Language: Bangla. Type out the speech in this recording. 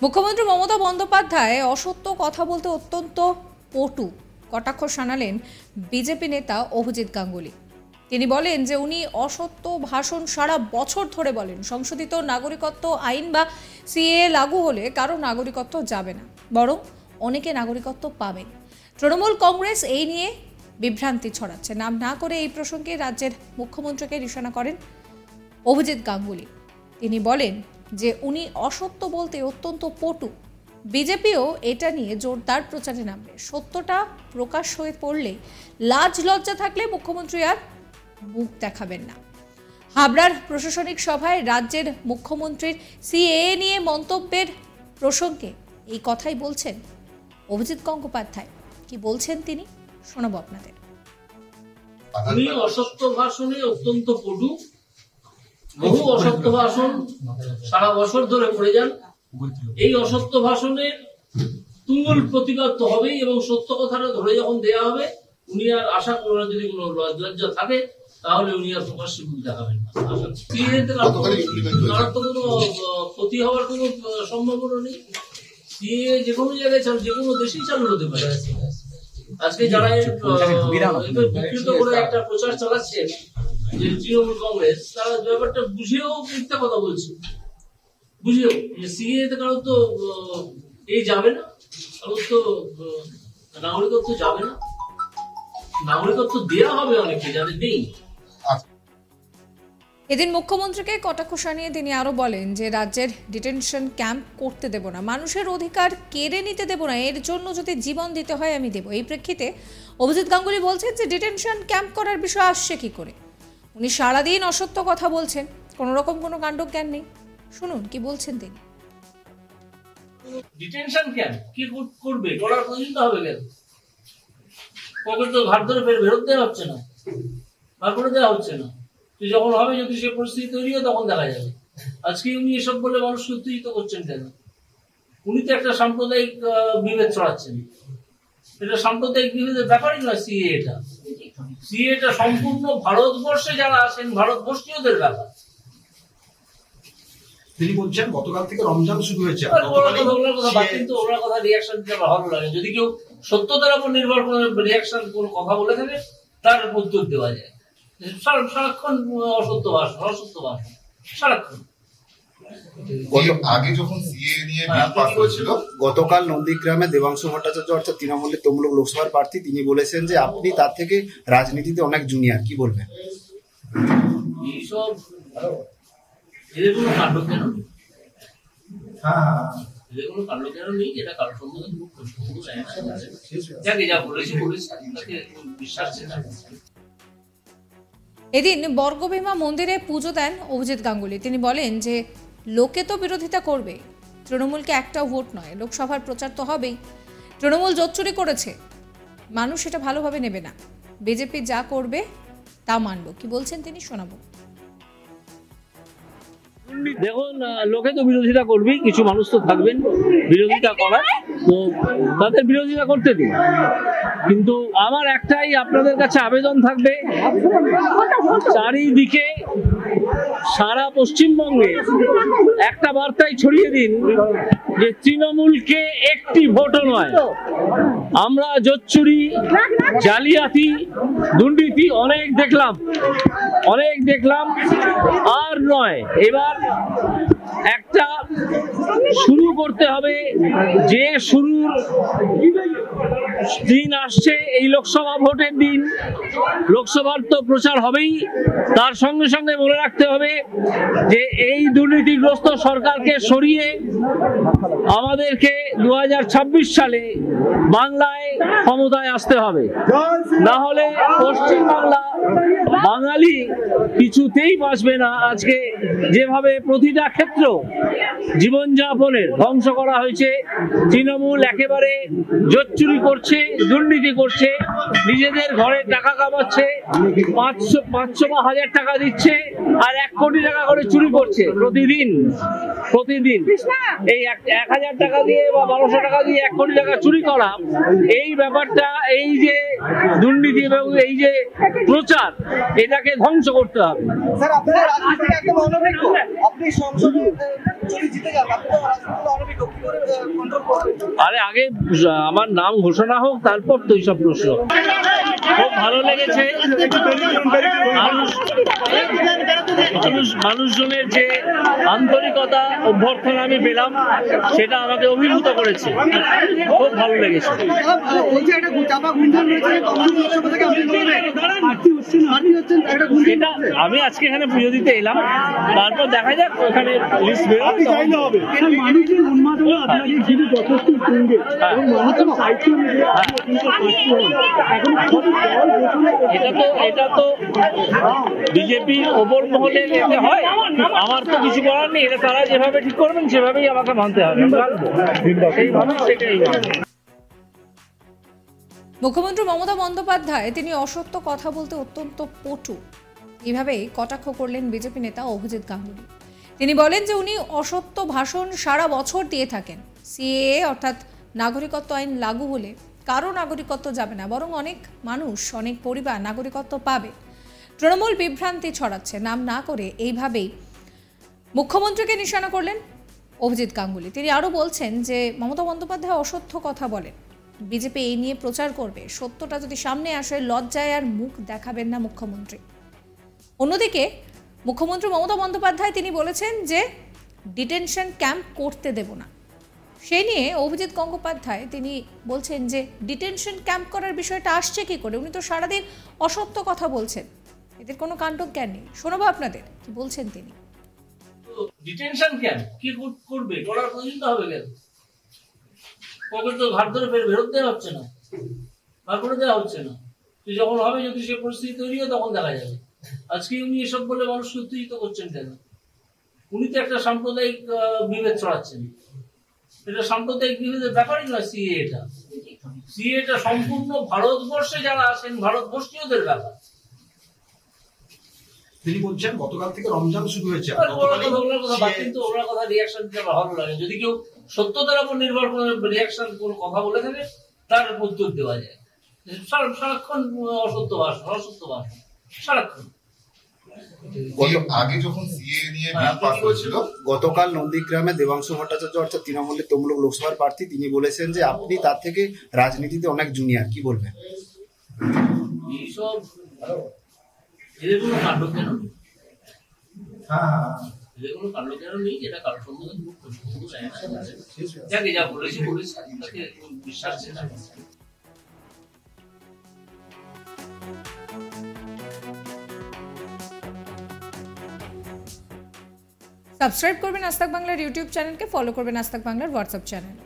মুখ্যমন্ত্রী মমতা বন্দ্যোপাধ্যায় অসত্য কথা বলতে অত্যন্ত পটু কটাক্ষ শানালেন বিজেপি নেতা অভিজিৎ গাঙ্গুলি। তিনি বলেন যে উনি অসত্য ভাষণ সারা বছর ধরে বলেন। সংশোধিত নাগরিকত্ব আইন বা সিএএ লাগু হলে কারো নাগরিকত্ব যাবে না, বরং অনেকে নাগরিকত্ব পাবেন। তৃণমূল কংগ্রেস এই নিয়ে বিভ্রান্তি ছড়াচ্ছে। নাম না করে এই প্রসঙ্গে রাজ্যের মুখ্যমন্ত্রীকে নিশানা করেন অভিজিৎ গাঙ্গুলি। তিনি বলেন যে উনি অসত্য বলতে অত্যন্ত পটু। বিজেপিও এটা নিয়ে জোরদার প্রচারে নামবে। সত্যটা প্রকাশ হয়ে পড়লে লাজ লজ্জা থাকলে মুখ্যমন্ত্রী আর মুখ দেখাবেন না। হাবড়ার প্রশাসনিক সভায় রাজ্যের মুখ্যমন্ত্রীর সিএএ নিয়ে মন্তব্যের প্রসঙ্গে এই কথাই বলছেন অভিজিৎ গঙ্গোপাধ্যায়। কি বলছেন তিনি শোনাবো আপনাদের। উনি অসত্য ভাষণে অত্যন্ত পটু। বহু অসত্য ভাষণ সারা বছর ধরে করে যান। এই অসত্য ভাষণের তুমুল প্রতিবাদ তো হবেই, এবং সত্য কথাটা ধরে যখন দেয়া হবে উনি আর আশা করেন যদি কোনো লজ্জা থাকে তাহলে উনি আর প্রকাশ্যে মুখ দেখাবেন না। তার তো কোনো ক্ষতি হওয়ার কোনো সম্ভাবনা নেই। সিএ যে কোনো জায়গায় যে কোনো দেশেই চালু হতে পারে। আজকে যারা বিকৃত করে একটা প্রচার চালাচ্ছেন যে তৃণমূল কংগ্রেস, তারা ব্যাপারটা বুঝেও মিথ্যা কথা বলছে। বুঝেও যে সিএ তে কারো তো এই যাবে না, কারো তো নাগরিকত্ব যাবে না, নাগরিকত্ব দেওয়া হবে অনেকে যাদের নেই। এদিন মুখ্যমন্ত্রীকে কটাক্ষ শানিয়ে তিনি আরো বলেন যে রাজ্যের ডিটেনশন ক্যাম্প করতে দেব না, মানুষের অধিকার কেড়ে নিতে দেব না, এর জন্য যদি জীবন দিতে হয় আমি দেব। এই প্রেক্ষিতে অভিজিৎ গাঙ্গুলি বলছেন যে ডিটেনশন ক্যাম্প করার বিষয় আসছে কি করে। উনি সারাদিন অসত্য কথা বলছেন, কোন রকম কোনো কাণ্ডজ্ঞান নেই। শুনুন কি বলছেন তিনি। ডিটেনশন ক্যাম্প কি করবে, করার পর্যন্ত হবে কেন? পকেট তো ঘাট ধরে ফেরত দেওয়া হচ্ছে না, বার করে দেওয়া হচ্ছে না। তুই যখন হবে, যদি সে পরিস্থিতি তৈরি হয় তখন দেখা যাবে। আজকে উনি এসব বলে মানুষকে উত্তেজিত করছেন কেন? উনি তো একটা সাম্প্রদায়িক বিভেদ ছড়াচ্ছেন। এটা সাম্প্রদায়িক বিভেদের ব্যাপারই নয়। সিএটা সম্পূর্ণ ভারতবর্ষে যারা আছেন ভারতবর্ষীয়দের ব্যাপার। তিনি বলছেন গতকাল থেকে রমজান শুরু হয়েছে। কিন্তু ওনার কথা রিয়াকশন দিতে ভালো লাগে। যদি কেউ সত্যতার উপর নির্ভর করে রিয়াকশন কোনো কথা বলে থাকে তার উত্তর দেওয়া যায়। সারাক্ষণ অসত্য ভাষণ, অসত্য ভাষণ সারাক্ষণ। আগে যখন সিএ নিয়ে বিল পাস হয়েছিল, গতকাল নন্দীগ্রামে দেবাংশু ভট্টাচার্য অর্থাৎ তৃণমূলের তমলুক লোকসভার প্রার্থী, তিনি বলেছেন যে আপনি তার থেকে রাজনীতিতে অনেক জুনিয়র। কি বলবেন? এইসব এদের কোনো কাণ্ড কেন নেই, এদের কোনো কাণ্ড কেন নেই। এটা কারোর সম্বন্ধে যাকে যা বলেছে তাকে বিশ্বাস ছিল। এদিন বর্গভীমা মন্দিরে পুজো দেন অভিজিৎ গাঙ্গুলি। তিনি বলেন যে লোকে তো বিরোধিতা করবে, তৃণমূলকে একটাও ভোট নয়, লোকসভার প্রচার তো হবেই। তৃণমূল জোচ্চুরি করেছে, মানুষ এটা ভালোভাবে নেবে না। বিজেপি যা করবে তা মানব। কি বলছেন তিনি শোনাবো। দেখুন, লোকে তো বিরোধিতা করবেই, কিছু মানুষ তো থাকবেন বিরোধিতা করার, তো তাদের বিরোধিতা করতে দিন। কিন্তু আমার একটাই আপনাদের কাছে আবেদন থাকবে, চারিদিকে সারা পশ্চিমবঙ্গে একটা বার্তাই ছড়িয়ে দিন যে তৃণমূলকে একটি ভোটও নয়। আমরা জোচ্চুরি, জালিয়াতি, দুর্নীতি অনেক দেখলাম, আর নয়। এবার একটা শুরু করতে হবে, যে শুরুর দিন আসছে এই লোকসভা ভোটের দিন। লোকসভার তো প্রচার হবেই, তার সঙ্গে সঙ্গে মনে রাখতে হবে যে এই দুর্নীতিগ্রস্ত সরকারকে সরিয়ে আমাদেরকে 2026 সালে বাংলায় ক্ষমতায় আসতে হবে। না হলে পশ্চিমবাংলা, বাঙালি কিছুতেই বাঁচবে না। আজকে যেভাবে প্রতিটা ক্ষেত্র জীবনযাপনের ধ্বংস করা হয়েছে, তৃণমূল একেবারে জোচ্চুরি করছে, করছে, দুর্নীতি করছে, নিজেদের ঘরে টাকা কামাচ্ছে, 500 বা 1000 টাকা দিচ্ছে, আর 1 কোটি টাকা করে চুরি করছে প্রতিদিন। এই 1000 টাকা দিয়ে বা 1200 টাকা দিয়ে 1 কোটি টাকা চুরি করা, এই ব্যাপারটা, এই যে দুর্নীতি এবং এই যে প্রচার, এটাকে ধ্বংস করতে হবে। স্যার, আপনারা রাজনীতি থেকে একদম অনভিজ্ঞ, আপনি সংসদে যদি জিতে যান, আপনি তো রাজনীতি অনভিজ্ঞ, কি করে কন্ট্রোল করবেন? আরে আগে আমার নাম ঘোষণা হোক, তারপর তো এইসব প্রশ্ন। খুব ভালো লেগেছে মানুষজনের যে আন্তরিকতা, অভ্যর্থনা আমি পেলাম, সেটা আমাকে অভিভূত করেছে। খুব ভালো লেগেছে। আমি আজকে এখানে পুজো দিতে এলাম, তারপর দেখা যাক ওখানে লিস্ট বেরোবে। এটা তো বিজেপির ওপর মহলে এতে হয়, আমার তো কিছু করার নেই। এটা তারা যেভাবে ঠিক করবেন সেভাবেই আমাকে মানতে হবে। মুখ্যমন্ত্রী মমতা বন্দ্যোপাধ্যায় তিনি অসত্য কথা বলতে অত্যন্ত পটু, এইভাবেই কটাক্ষ করলেন বিজেপি নেতা অভিজিৎ গাঙ্গুলি। তিনি বলেন যে উনি অসত্য ভাষণ সারা বছর দিয়ে থাকেন। সিএএ অর্থাৎ নাগরিকত্ব আইন লাগু হলে কারো নাগরিকত্ব যাবে না, বরং অনেক মানুষ, অনেক পরিবার নাগরিকত্ব পাবে। তৃণমূল বিভ্রান্তি ছড়াচ্ছে নাম না করে এইভাবেই মুখ্যমন্ত্রীকে নিশানা করলেন অভিজিৎ গাঙ্গুলি। তিনি আরও বলছেন যে মমতা বন্দ্যোপাধ্যায় অসত্য কথা বলেন, বিজেপি এই নিয়ে প্রচার করবে, সত্যটা যদি সামনে আসে লজ্জায় আর মুখ দেখাবেন না মুখ্যমন্ত্রী। অন্যদিকে মুখ্যমন্ত্রী মমতা বন্দ্যোপাধ্যায় তিনি বলেছেন যে ডিটেনশন ক্যাম্প করতে দেব না। সেই নিয়ে অভিজিৎ গঙ্গোপাধ্যায় তিনি বলছেন যে ডিটেনশন ক্যাম্প করার বিষয়টা আসছে কি করে, উনি তো সারাদিন অসত্য কথা বলছেন, এদের কোনো কাণ্ডজ্ঞান নেই। শোনাবো আপনাদের কি বলছেন তিনি। ডিটেনশন ক্যাম্প কি করবে, করার প্রয়োজন হবে কেন? পকেট তো ঘাট ধরে ফেরত দেওয়া হচ্ছে না, বার করে দেওয়া হচ্ছে না। যখন হবে, যদি সে পরিস্থিতি তৈরি হয়, তখন দেখা যাবে। আজকে উনি এসব বলে মানুষকে উত্তেজিত করছেন কেন? উনি তো একটা সাম্প্রদায়িক বিভেদ ছড়াচ্ছেন। এটা সাম্প্রদায়িক বিভেদের ব্যাপারই নয়। সিএটা সম্পূর্ণ ভারতবর্ষে যারা আছেন, ভারতবর্ষীয়দের ব্যাপার। তিনি বলছেন গতকাল থেকে রমজান শুরু হয়েছে। কিন্তু ওনার কথা রিয়াকশন দিতে আমার ভালো লাগে। যদি কেউ সত্যতার উপর নির্ভর করে রিয়াকশন কোন কথা বলে থাকে, তার উত্তর দেওয়া যায়। সারাক্ষণ অসত্য ভাষণ সারাক্ষণ। আগে যখন সিএ নিয়ে বিল পাস হয়েছিল, গতকাল নন্দীগ্রামে দেবাংশু ভট্টাচার্য অর্থাৎ তৃণমূলের তমলুক লোকসভার প্রার্থী, তিনি বলেছেন যে আপনি তার থেকে রাজনীতিতে অনেক জুনিয়র, কি বলবেন? এইসব এদের কোনো কাণ্ড কেন নেই, এদের কোনো কাণ্ড কেন নেই, এটা কারোর সম্বন্ধে যাকে যা বলেছে তাকে বিশ্বাস ছিল। সাবস্ক্রাইব করবেন আজ তাক বাংলার ইউটিউব চ্যানেলকে, ফলো করবেন আজ তাক বাংলার হোয়াটসঅ্যাপ চ্যানেল।